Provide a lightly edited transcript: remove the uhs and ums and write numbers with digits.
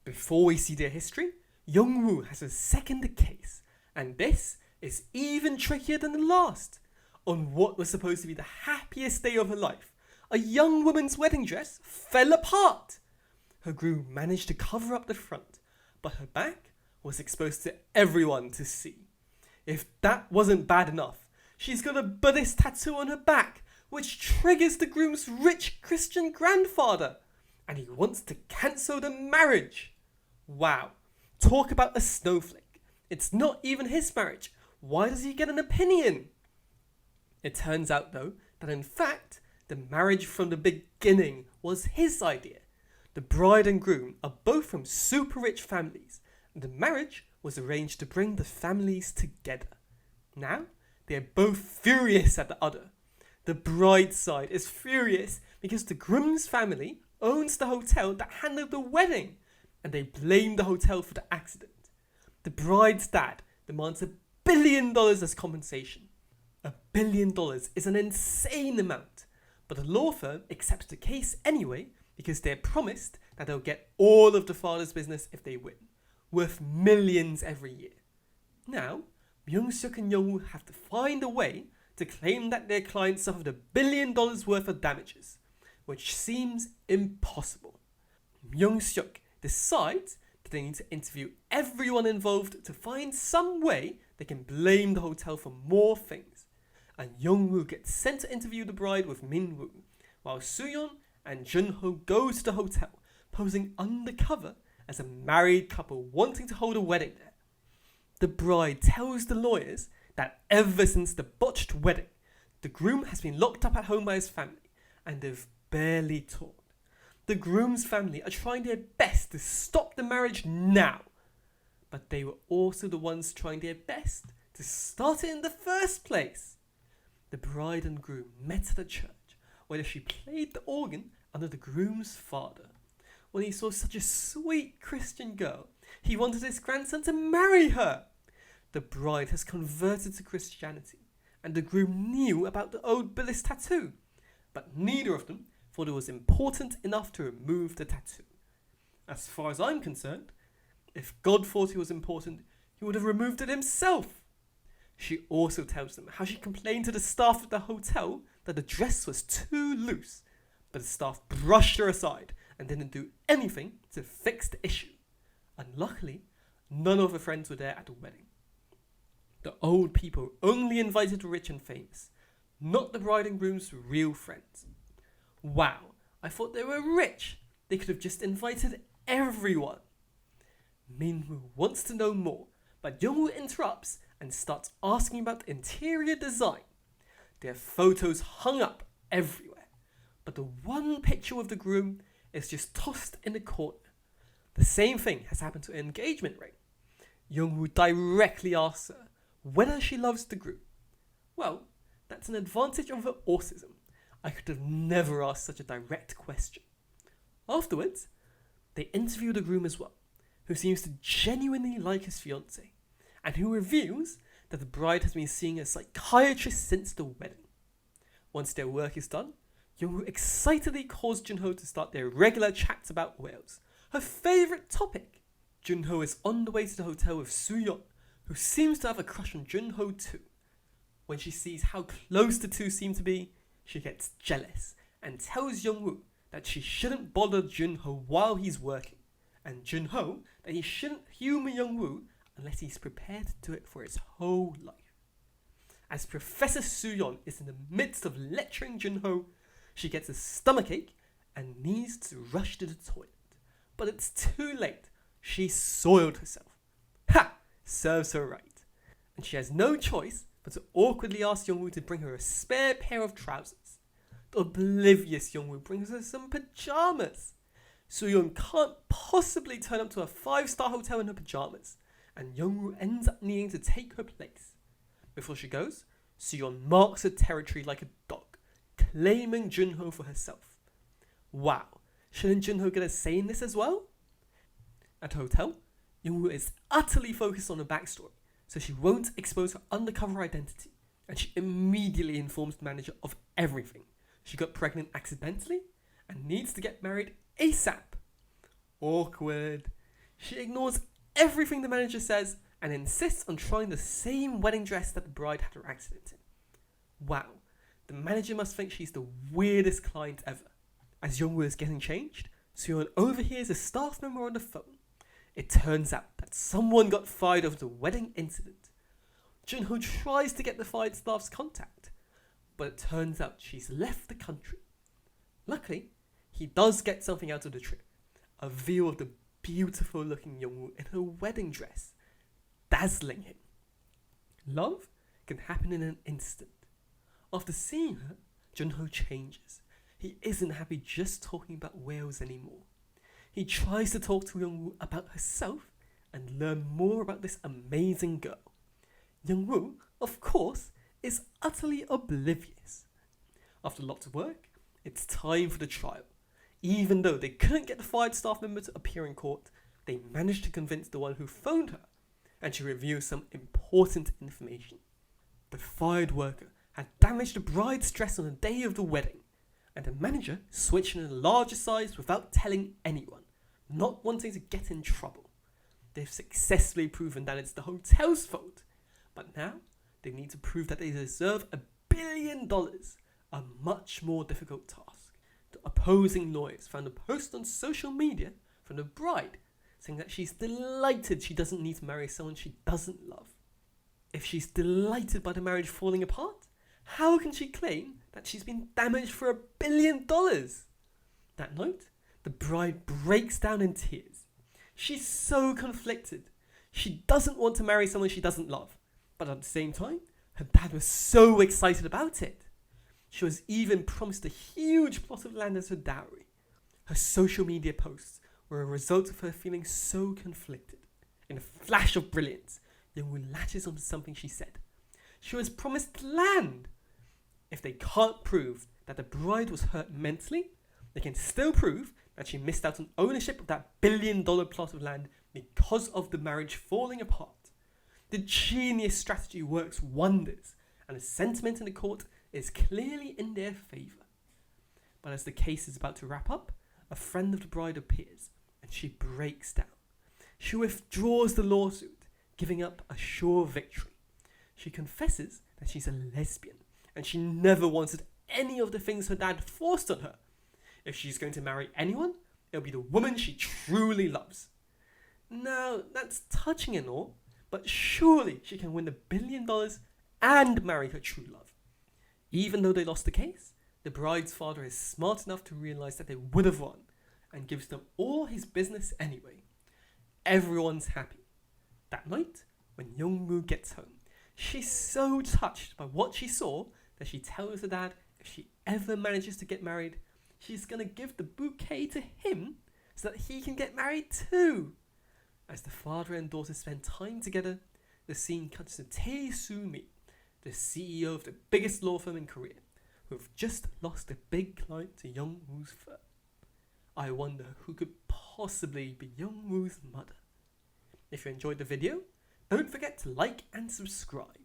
Before we see their history, Young-woo has a second case, and this is even trickier than the last. On what was supposed to be the happiest day of her life, a young woman's wedding dress fell apart. Her groom managed to cover up the front, but her back was exposed to everyone to see. If that wasn't bad enough, she's got a Buddhist tattoo on her back, which triggers the groom's rich Christian grandfather, and he wants to cancel the marriage. Wow, talk about a snowflake. It's not even his marriage. Why does he get an opinion? It turns out though, that in fact, the marriage from the beginning was his idea. The bride and groom are both from super rich families, and the marriage was arranged to bring the families together. Now, they are both furious at the other. The bride's side is furious because the groom's family owns the hotel that handled the wedding, and they blame the hotel for the accident. The bride's dad demands $1 billion as compensation. $1 billion is an insane amount, but the law firm accepts the case anyway because they're promised that they'll get all of the father's business if they win, worth millions every year. Now, Myung-suk and Young-woo have to find a way to claim that their client suffered $1 billion worth of damages, which seems impossible. Myung-suk decides that they need to interview everyone involved to find some way they can blame the hotel for more things, and Young-woo gets sent to interview the bride with Min-woo, while Soo-yeon and Jun-ho go to the hotel, posing undercover as a married couple wanting to hold a wedding there. The bride tells the lawyers that ever since the botched wedding, the groom has been locked up at home by his family, and they've barely talked. The groom's family are trying their best to stop the marriage now, but they were also the ones trying their best to start it in the first place. The bride and groom met at a church where she played the organ under the groom's father. When he saw such a sweet Christian girl, he wanted his grandson to marry her. The bride has converted to Christianity, and the groom knew about the old Buddhist tattoo, but neither of them thought it was important enough to remove the tattoo. As far as I'm concerned, if God thought it was important, he would have removed it himself. She also tells them how she complained to the staff at the hotel that the dress was too loose, but the staff brushed her aside and didn't do anything to fix the issue. And luckily, none of her friends were there at the wedding. The old people only invited the rich and famous, not the bride and groom's real friends. Wow, I thought they were rich. They could have just invited everyone. Min-woo wants to know more, but Young-woo interrupts and starts asking about the interior design. There are photos hung up everywhere, but the one picture of the groom is just tossed in the corner. The same thing has happened to an engagement ring. Young-woo directly asks her whether she loves the groom. Well, that's an advantage of her autism. I could have never asked such a direct question. Afterwards, they interview the groom as well, who seems to genuinely like his fiancée, and who reveals that the bride has been seeing a psychiatrist since the wedding. Once their work is done, Young-woo excitedly calls Jun-ho to start their regular chats about whales, her favourite topic. Jun-ho is on the way to the hotel with Soo-yeon, who seems to have a crush on Jun-ho too. When she sees how close the two seem to be, she gets jealous and tells Young-woo that she shouldn't bother Jun-ho while he's working, and Jun-ho that he shouldn't humour Young-woo unless he's prepared to do it for his whole life. As Professor Soo-yeon is in the midst of lecturing Jun-ho, she gets a stomachache and needs to rush to the toilet. But it's too late. She soiled herself. Ha! Serves her right. And she has no choice but to awkwardly ask Young-woo to bring her a spare pair of trousers. The oblivious Young-woo brings her some pyjamas. Soo-yeon can't possibly turn up to a 5-star hotel in her pyjamas, and Young-woo ends up needing to take her place. Before she goes, Soo-yeon marks her territory like a dog, claiming Jun-ho for herself. Wow, shouldn't Jun-ho get a say in this as well? At the hotel, Young-woo is utterly focused on her backstory, so she won't expose her undercover identity, and she immediately informs the manager of everything. She got pregnant accidentally and needs to get married ASAP. Awkward. She ignores everything the manager says and insists on trying the same wedding dress that the bride had her accident in. Wow, the manager must think she's the weirdest client ever. As Young-woo is getting changed, Soo-yeon overhears a staff member on the phone. It turns out that someone got fired over the wedding incident. Jun-ho tries to get the fired staff's contact, but it turns out she's left the country. Luckily, he does get something out of the trip, a view of the beautiful looking Young-woo in her wedding dress, dazzling him. Love can happen in an instant. After seeing her, Jun-ho changes. He isn't happy just talking about whales anymore. He tries to talk to Young-woo about herself and learn more about this amazing girl. Young-woo, of course, is utterly oblivious. After lots of work, it's time for the trial. Even though they couldn't get the fired staff member to appear in court, they managed to convince the one who phoned her, and she reveals some important information. The fired worker had damaged the bride's dress on the day of the wedding, and the manager switched in a larger size without telling anyone, not wanting to get in trouble. They've successfully proven that it's the hotel's fault, but now they need to prove that they deserve $1 billion, a much more difficult task. The opposing lawyers found a post on social media from the bride saying that she's delighted she doesn't need to marry someone she doesn't love. If she's delighted by the marriage falling apart, how can she claim that she's been damaged for $1 billion? That night, the bride breaks down in tears. She's so conflicted. She doesn't want to marry someone she doesn't love, but at the same time, her dad was so excited about it. She was even promised a huge plot of land as her dowry. Her social media posts were a result of her feeling so conflicted. In a flash of brilliance, Young-woo latches onto something she said. She was promised land. If they can't prove that the bride was hurt mentally, they can still prove that she missed out on ownership of that $1 billion plot of land because of the marriage falling apart. The genius strategy works wonders, and the sentiment in the court is clearly in their favour. But as the case is about to wrap up, a friend of the bride appears, and she breaks down. She withdraws the lawsuit, giving up a sure victory. She confesses that she's a lesbian, and she never wanted any of the things her dad forced on her. If she's going to marry anyone, it'll be the woman she truly loves. Now, that's touching and all, but surely she can win the $1 billion and marry her true love. Even though they lost the case, the bride's father is smart enough to realize that they would have won and gives them all his business anyway. Everyone's happy. That night, when Young-woo gets home, she's so touched by what she saw that she tells her dad if she ever manages to get married, she's going to give the bouquet to him so that he can get married too. As the father and daughter spend time together, the scene cuts to Tae-oh, the CEO of the biggest law firm in Korea, who have just lost a big client to Young-woo's firm. I wonder who could possibly be Young-woo's mother. If you enjoyed the video, don't forget to like and subscribe.